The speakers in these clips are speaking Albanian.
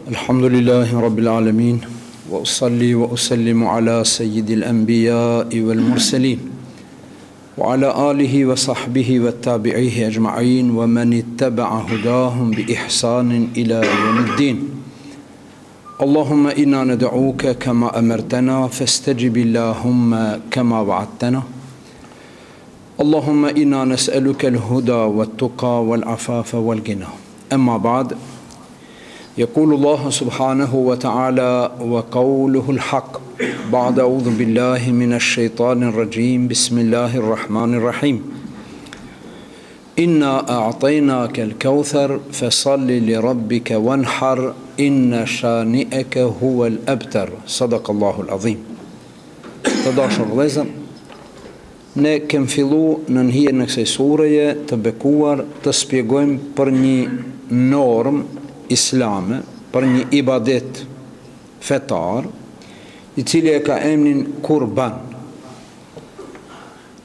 الحمد لله رب العالمين وأصلي وأسلم على سيد الأنبياء والمرسلين وعلى آله وصحبه والتابعيه أجمعين ومن اتبع هداهم بإحسان إلى يوم الدين. اللهم إنا ندعوك كما أمرتنا فاستجب اللهم كما وعدتنا. اللهم إنا نسألك الهدى والتقى والعفاف والغنى. أما بعد، يقول الله سبحانه وتعالى وقوله الحق بعد أعوذ بالله من الشيطان الرجيم بسم الله الرحمن الرحيم إنا أعطيناك الكوثر فصل لربك وانحر إن شانئك هو الأبتر. صدق الله العظيم. Të dashur vëllezër, ne kem fillu në njëherë në kësaj sureje të bekuar të shpjegojmë për një normë islame, për një ibadet fetar, i cili e ka emrin kurban.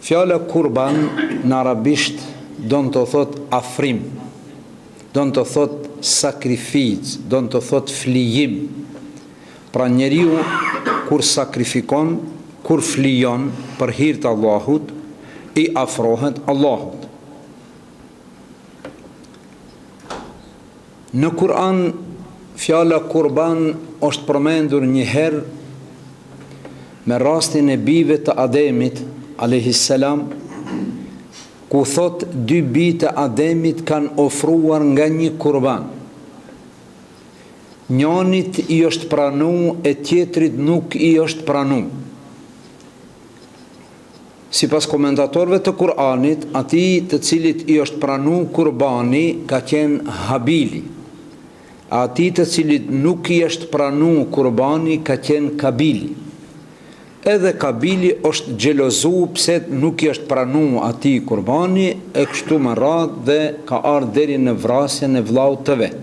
Fjala kurban në arabisht don të thot afrim, don të thot sakrificë, don të thot flijim. Pra njeriu kur sakrifikon, kur flijon për hir të Allahut, i afrohet Allahut. Në Kur'an, fjala kurban është përmendur një herë me rastin e bijve të Ademit alayhis salam, ku thot dy bijtë e Ademit kanë ofruar nga një kurban. Njënit i është pranu, e tjetrit nuk i është pranu. Sipas komentatorëve të Kur'anit, atij të cilit i është pranu kurbani ka qenë Habili. Atij të cilit nuk i është pranu kurbani ka qenë Kabili. Edhe Kabili është xhelozu pse nuk i është pranu atij kurbani, e kështu me radhë dhe ka ardhur deri në vrasjen e vllaut të vet.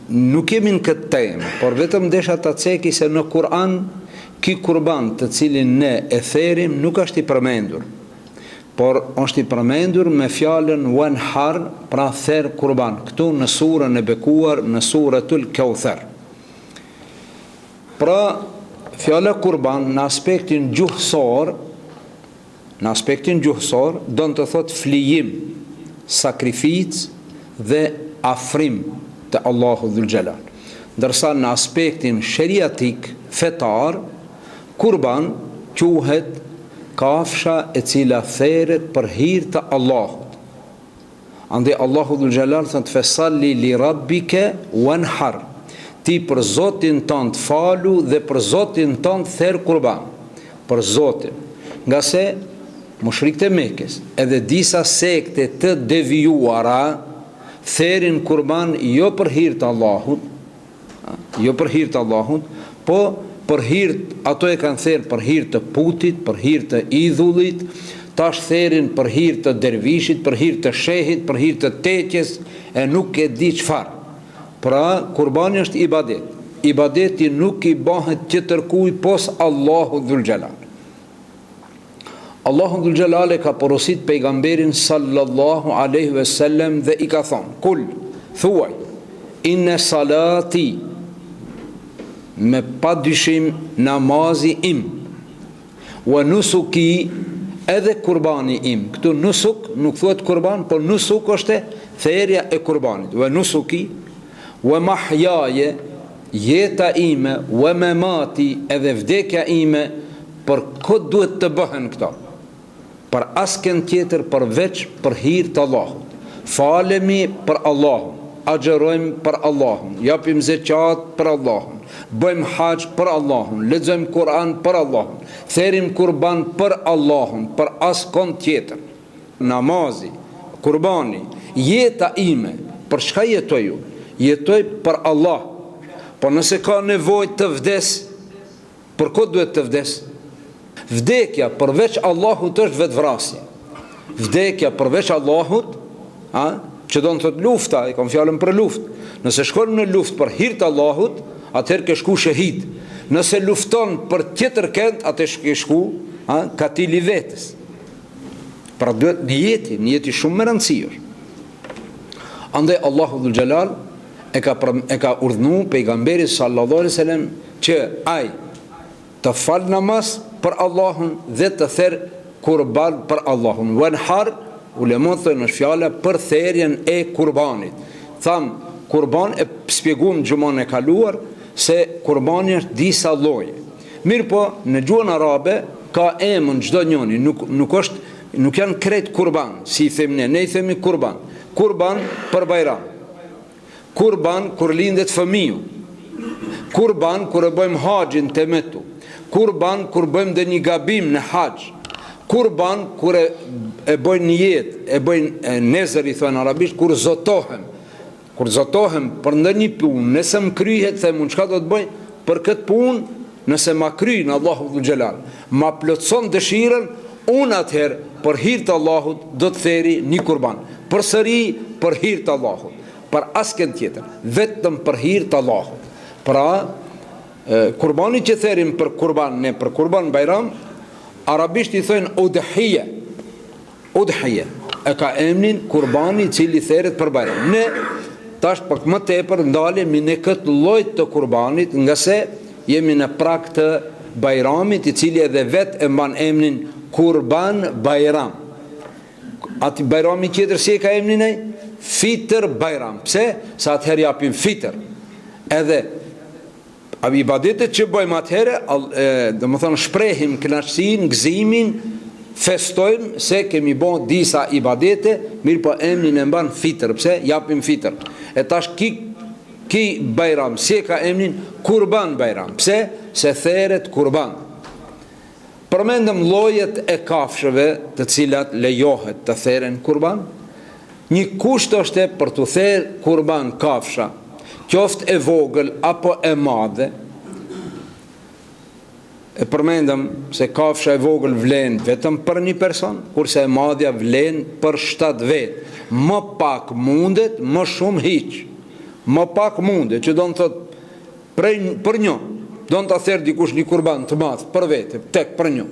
Nuk jemi në këtë temë, por vetëm desha ta ceki se në Kur'an ky kurban të cilin ne e therim nuk është i përmendur, por është i përmendur me fjalën wanhar, pra ther kurban, këtu në surën e bekuar, në suratul Kauthar. Pra fjala kurban në aspektin gjuhësor don të thot flijim, sakrificë dhe afrim te Allahu dhul Jalal. Ndërsa në aspektin sheriatik fetar, kurban quhet kafsha e cila theret për hir të Allahut. Andaj Allahu dhul Jalal thot fesalli li rabbike wanhar. Ti për Zotin tënd falu dhe për Zotin tënd ther kurban. Për Zotin. Nga se mushrikët e Mekës edhe disa sekte të devijuara therin kurban jo për hir të Allahut, po për hir, ato e kanë therë për hir të putit, për hir të idhullit, tash therin për hir të dervishit, për hir të shehit, për hir të teqes, e nuk e di çfarë. Pra, kurbani është ibadet. Ibadeti nuk i bëhet tjetërkujt pos Allahu dhul Jalal. Allahu dhul Jalal e ka porosit pejgamberin sallallahu alaihi wasallam dhe i ka thonë: "Kul, thuaj, inna salati", me pa dyshim namazi im, wa nusuki, edhe kurbani im. Këtu nusuk nuk thuhet kurban, por nusuk është therja e kurbanit. Wa nusuki, wa mahyaye, jeta ime, wa mamati, edhe vdekja ime, për këtë duhet të bëhen këto. Për asken tjetër përveç për hir të Allahut. Falemi për Allahun, agjerojmë për Allahun, japim zeqat për Allahun, bëjmë haq për Allahun, lexojmë Kur'an për Allahun, therim kurban për Allahun, për askon tjetër. Namazi, kurbani, jeta ime, për çka jetoj ju? Jetoj për Allah. Po nëse ka nevojë të vdes, për këtë duhet të vdes? Vdekja përveç Allahut është vetvrasje. Vdekja përveç Allahut, që do në thot lufta, i kam fjalën për luftë. Nëse shkon në luftë për hir të Allahut, atëherë ke shku shahid. Nëse lufton për tjetër kënd, atë ke shku katili vetes. Pra duhet njeti shumë më rëndësishëm. Andaj Allahu Dhul Jalal e ka urdhnu pejgamberit sallallahu alaihi wasallam që ai të fal namaz për Allahun dhe të therr kurban për Allahun. Wanhar ulemon thonë në fjala për therjen e kurbanit. Tham kurban e shpjeguam gjumon e kaluar se kurbani është disa lloje. Mirë po në gjuhën arabe ka emën çdo njëri, nuk janë krejt kurban, si i themi ne i themi kurban. Kurban për bajram, kurban kur lindet fëmiu, kurban kur e bëjmë haxhin temetu, kurban kur bëjmë dhe një gabim në haxh, kurban kur e bëjmë një jetë, e bëjmë nezër i thonë arabisht, kur zotohem për ndonjë punë, nëse më kryhet them unë çka do të bëj për këtë punë, nëse ma kryen Allahu Dhul Jalal, ma plotson dëshirën, unë atëherë për hir të Allahut do të theri një kurban. Përsëri për hir të Allahut, për askën tjetër, vetëm për hir të Allahut. Pra, kurbani që therim për kurban, ne për kurban bajram, arabisht i thënë udhije. Udhije e ka emrin kurbani cili theret për bajram. Ne tash pak më tepër ndalemi në këtë lloj të kurbanit, nga se jemi në prag të bajramit, i cili edhe vet e mban emrin kurban bajram. Ati bajrami tjetër si e ka emrin ai? Fitr bajram. Pse? Sa atëherë japim fitr. Edhe ibadetet që bëjmë atëherë, do më thonë shprehim kënaqësinë, gëzimin, festojmë se kemi bën disa ibadete, mirë po emrin e mban fitr. Pse? Japim fitr. E tash ki bajram si e ka emrin? Kurban bajram. Pse? Se theret kurban. Përmendëm llojet e kafshëve të cilat lejohet të theren kurban. Një kusht është për të therë kurban kafsha, qoftë e vogël apo e madhe. E përmendëm se kafsha e vogël vlen vetëm për një person, kurse e madhja vlen për 7 vetë. Më pak mundet, më shumë hiq. Më pak mundet, që do në thotë për një. Do në të therë dikush një kurban të madhë për vete, tek për një.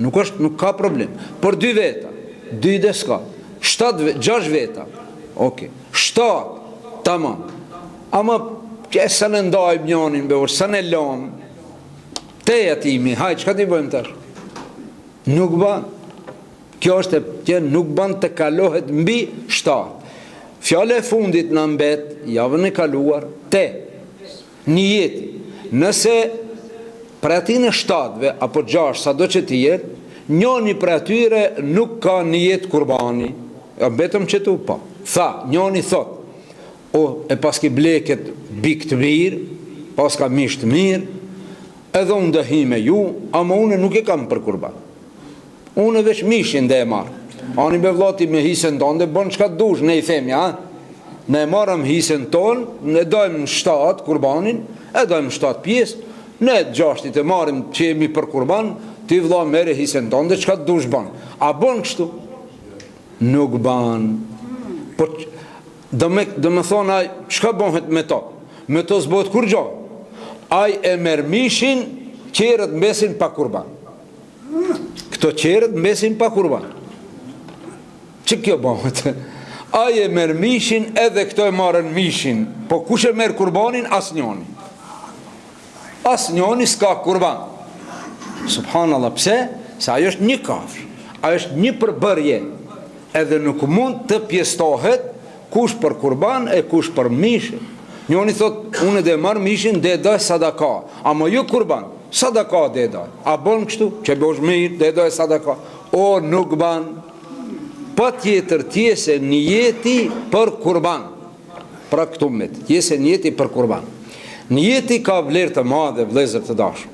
Nuk ka problem. Për 2 veta, 2 dhe s'ka, 6 veta, ok, 7, tamam. Ama që së në ndajmë njonin, së në lomë, te jatimi, haj, që ka ti bëjmë tash? Nuk ban. Kjo është që nuk ban të kalohet mbi 7. Fjale e fundit në mbet, javën e kaluar, te, një jeti. Nëse për atin e 7-ve, apo 6, sa do që të jetë, njoni për atyre nuk ka një jetë kurbani, betëm që të pa. Tha, njoni thot, e paski bleket bik të mirë, paska mish të mirë, edhe unë dëhi me ju, ama unë nuk e kam për kurban. Unë veç mishin dhe e marë. Ani be vlati me hisën tonë, dhe bënë qka të dush, ne i themi, ne marëm hisën tonë, ne dojmë në 7 kurbanin, e dojmë 7 pjesë, ne 6 e marim që jemi për kurban, ti vla mere hisën tonë, dhe qka të dush banë. A bënë kështu? Nuk banë. Por, dhe me thonë, qka bënhet me to? Me to zbot kur gjo? Aj e merë mishin, qerët mbesin pa kurban. Këto qerët mbesin pa kurban. Që kjo bënhet? Aj e merë mishin, edhe këto e marën mishin. Po kush e merë kurbanin? As njoni. As njoni s'ka kurban. Subhanallah, pse? Se ajo është një kafsh, ajo është një përbërje, edhe nuk mund të pjestohet kush për kurban e kush për mishin. Njoni thot, unë dhe marë mishin dhe daj sadaka, ama ju kurban, sadaka dhe daj. A bon kështu? Që bosh mirë dhe daj sadaka. O, nuk ban. Pa tjetër tjese një jeti për kurban. Pra këtu met, tjese një jeti për kurban. Një jeti ka vlerë të madhe, vlezër të dashur.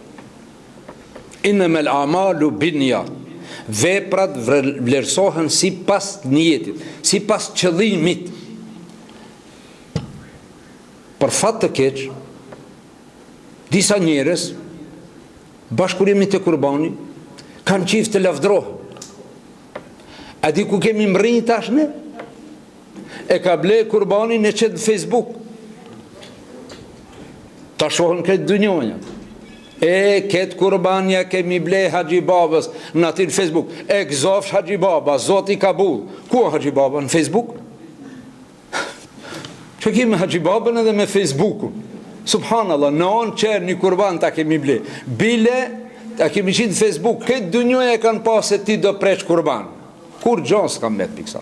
Innamal a'malu binniyat. Veprat vlerësohen si pas niyetit, si pas qëllimit. Për fat të keq, disa njerëz bashkëpunimi të kurbani kanë qif të lavdrohen. A di ku kemi mrinj tash ne? E ka ble kurbani në qëtë Facebook. Ta shohën këtë dënjonja. Këtë kurbanja kemi ble Haxhi Babës në atin Facebook. E gëzofsh Haxhi Baba, Zoti ka bull. Ku Haxhi Baba? Në Facebook? Që kemi me Haxhi Babën edhe me Facebookun. Subhanallah, në onë qërë një kurban ta kemi ble. Bile, ta kemi qitë në Facebook, këtë dënjoja e kanë pasë se ti do preç kurban. Kur gjonë s'kam met piksa.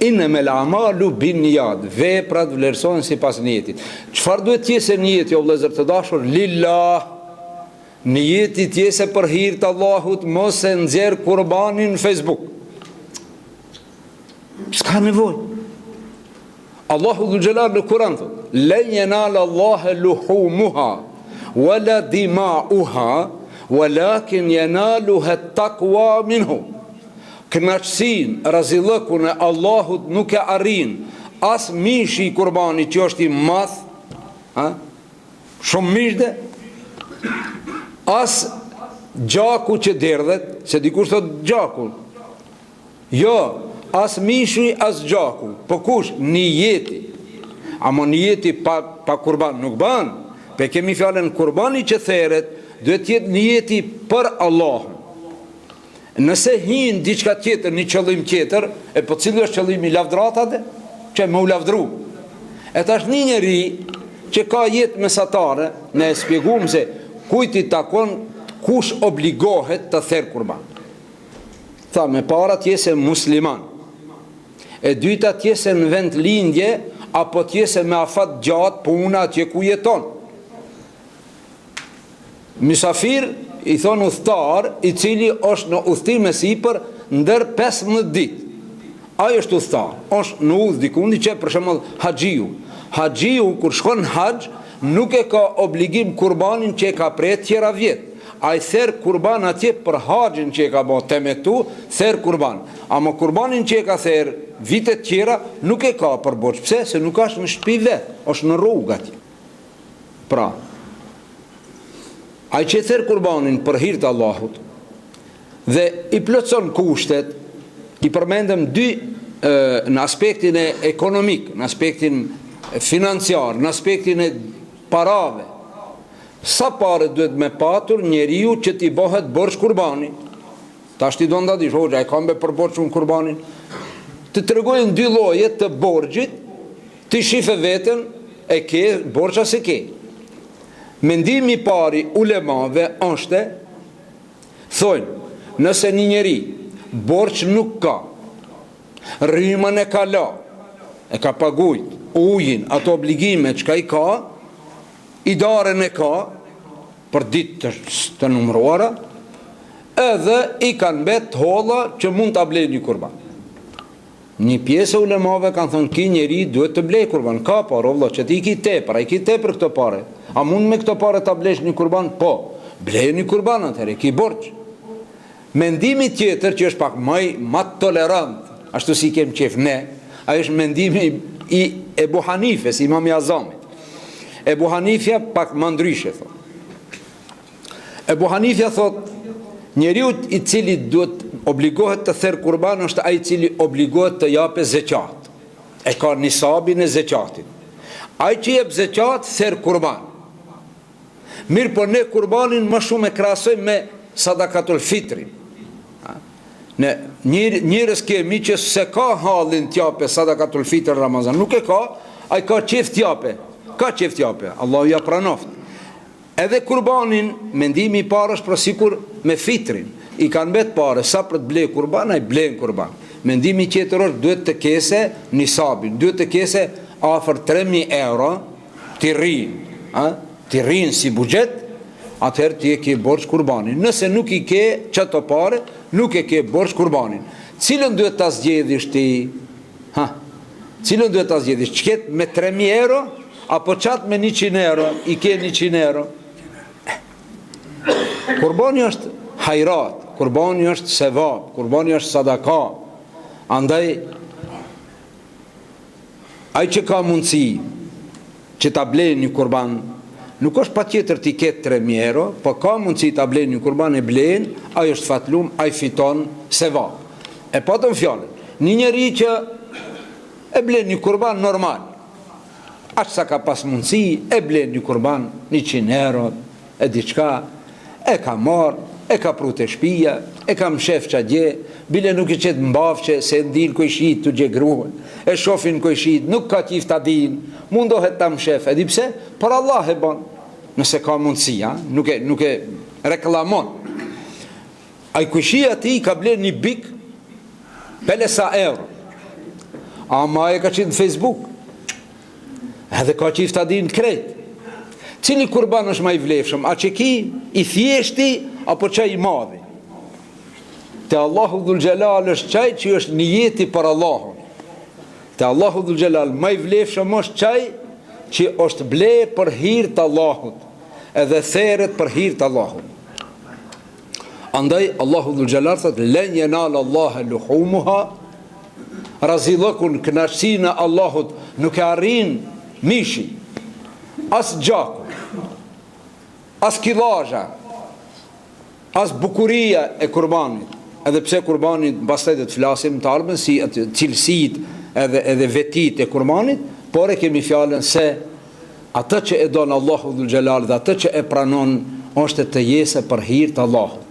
Innamal a'malu binniyat, veprat vlerësohen sipas niyetit. Çfarë duhet të jetë niyeti o vëllezër të dashur? Lillah. Niyeti të jetë për hir të Allahut, mos e nxjerr kurbanin në Facebook. S'ka nevojë. Allahu dhul jalal në Kur'an thot: "Lan yanala Allahu luhumuha wala dima'uha, walakin yanaluha at-taqwa minhu." Kënaqësin, razillëkun e Allahut nuk e arrin as mishi i kurbanit që është i madh, shumë mishde, as gjaku që derdhet, se dikush thot gjaku. Jo, as mishi, as gjaku. Po kush? Niyeti. Ama niyeti pa kurban nuk ban. Pe kemi fjalën kurbani që theret, duhet jetë niyeti për Allahun. Nëse hinë diçka tjetër, një qëllim tjetër, e po cili është qëllimi lavdratate, që me u lavdru. E tash një njeri që ka jetë mesatare, ne e spjegum se kujti takon kush obligohet të therë kurban. Tha, me para tjese musliman, e dyta tjese në vend lindje, apo tjese me afat gjatë puna atje ku jeton. Mysafir i thonë udhëtar, i cili është në udhëtim e sipër ndër 15 ditë. Ai është udhëtar, është në udhë dikundi që për shembull haxhiu. Haxhiu kur shkon në haxh nuk e ka obligim kurbanin që e ka prej tjera vjet. Ai therr kurban atje për haxhin që e ka bërë temetu, therr kurban. Ama kurbanin që e ka therr vitet tjera nuk e ka për borxh. Pse? Se nuk është në shtëpi vet, është në rrugë atje. Pra, ai që therr kurbanin për hir të Allahut dhe i plotson kushtet, i përmendëm dy në aspektin e ekonomik, në aspektin financiar, në aspektin e parave. Sa pare duhet me patur njeriu që t'i bëhet borxh kurbani? Tash ti do nda dish, hoxha, e kam be për borxhun kurbanin. Të tregojnë dy lloje të borxhit, ti shife veten, e ke borxha se ke. Mendimi pari ulemave është, thojnë, nëse një njeri borç nuk ka, rrymën e ka la, e ka pagujt, ujin, ato obligime që ka i ka, idaren e ka, për ditë të numëruara, edhe i kanë bet holla që mund të blej një kurban. Një pjesë e ulemave kanë thonë, ki njeri duhet të blej kurban, ka parë, vëlla, që ti ki tepër, a i ki tepër këto pare. A mund me këto pare të blesh një kurban? Po, blej një kurban atëherë, ki borç. Mendimi tjetër që është pak më tolerant, ashtu si kem qef ne, a është mendimi i Ebu Hanifes, Imam i Azamit. Ebu Hanifja pak më ndryshe, thot. Ebu Hanifja thot, njeriu i cili duhet obligohet të therr kurban është ai i cili obligohet të japë zeqat. E ka nisabin e zeqatit. Ai që jep zeqat therr kurban. Mirë, po ne kurbanin më shumë e krahasojmë me sadakatul fitrin. Ne njerëz kemi që se ka hallin t'jape sadakatul fitr Ramazan, nuk e ka, ai ka qef t'jape. Ka qef t'jape. Allahu ja pranoft. Edhe kurbanin, mendimi i parë është për sikur me fitrin. I kanë bet pare, sa për të blej kurban, ai blejnë kurban. Mendimi tjetër është duhet të kese nisabin, duhet të kese afër 3.000 euro t'i rrinë si buxhet, atëherë ti e ke borxh kurbanin. Nëse nuk i ke çato pare, nuk e ke borxh kurbanin. Cilën duhet ta zgjedhish ti? Cilën duhet ta zgjedhish? Çket me 3.000 euro apo çat me 100 euro? I ke 100 euro. Kurbani është hajrat, kurbani është sevap, kurbani është sadaka. Andaj ai që ka mundësi që ta blejë një kurban, nuk është patjetër t'i ketë 3.000 euro, po ka mundësi ta blejë një kurban e blejnë, ai është fatlum, ai fiton sevap. E patëm fjalën, një njeri që e blejë një kurban normal, Aq sa ka pas mundësi, e blen një kurban, 100 euro, e diçka, e ka marë, e ka pru të shpia, e ka mshef qa dje, bile nuk i qetë mbafqe, se ndin kojshit të gjegruhen, e shofin kojshit, nuk ka qif ta din, mundohet ta mshef, edhi pse? Për Allah e bon, nëse ka mundësi, nuk e reklamon. A i kojshia ti ka blen një bik, pelesa euro, ama e ka qenë në Facebook, edhe ka qif ta din krejt. Cili kurban është ma i vlefshëm, a që ki i thjeshti, apo qaj i madhi? Te Allahu Dhul Gjelal është qaj që është nijeti për Allahun. Te Allahu Dhul Gjelal ma i vlefshëm është qaj që është ble për hir të Allahut, edhe theret për hir të Allahut. Andaj Allahu Dhul Gjelal thët, len jenal Allahe luhumuha, razilëkun knashësina Allahut nuk e arrin mishi, as gjaku, as kilazha, as bukuria e kurbanit. Edhe pse kurbanit pastaj do të flasim të ardhmen si cilësit edhe vetit e kurbanit, por e kemi fjalën se atë që e don Allahu Dhul Gjelal dhe atë që e pranon është të jese për hir të Allahut.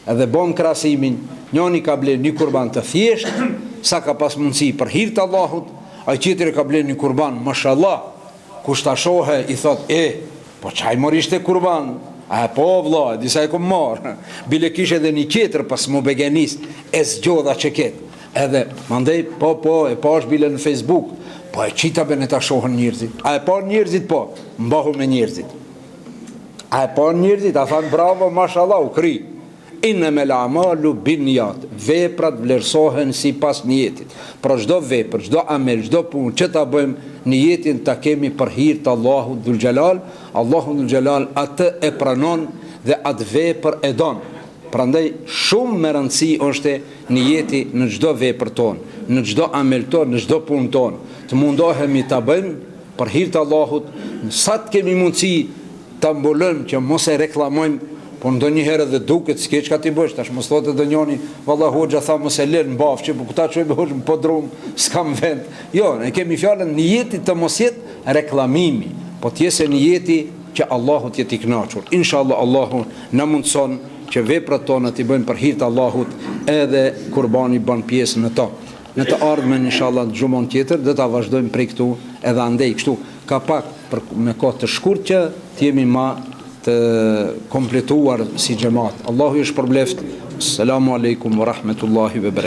Edhe bom krahasimin, njëri ka bler një kurban të thjesht, sa ka pas mundësi për hir të Allahut, ai tjetri ka bler një kurban, mashallah, kush ta shohe i thot, po çaj morishte kurban? A po vlla, disa e kom marr. Bile kishe edhe një tjetër pas mu begenis, e zgjodha që ketë. Edhe, mandej, po, e pash bile në Facebook, po e qita bene ta shohën njerëzit. A e pa njerëzit, po, mbahu me njerëzit. A e pa njerëzit, a thanë bravo, mashallah, u kry. Innamal a'malu binniyat, veprat vlerësohen sipas niyetit. Pra çdo vepër, çdo amel, çdo punë që ta bëjmë, niyetin ta kemi për hir të Allahut Dhul Gjelal. Allahu Dhul Gjelal atë e pranon dhe atë vepër e don. Prandaj shumë me rëndësi është niyeti në çdo vepër tonë, në çdo amel tonë, në çdo punë tonë. Të mundohemi ta bëjmë për hir të Allahut, sa të kemi mundësi ta mbulojmë që mos e reklamojmë. Po ndonjëherë edhe duket s'ke çka ti bësh, tash mos thotë edhe njëri, valla hoxha tha mos e lën mbafçi, po këta çojmë hoxh në podrum, s'kam vend. Jo, ne kemi fjalën niyeti të mos jetë reklamimi, po të jesë niyeti që Allahu të jetë i kënaqur. Inshallah Allahu na mundson që veprat tona t'i bëjmë për hir të Allahut, edhe kurbani bën pjesë në to. Në të ardhmen inshallah xhumon tjetër do ta vazhdojmë prej këtu, edhe andej kështu ka pak me kohë të shkurtë që të jemi më të kompletuar si xhamat. Allahu ju shpërbleft. Assalamu alaikum wa rahmatullahi wa barakatuh.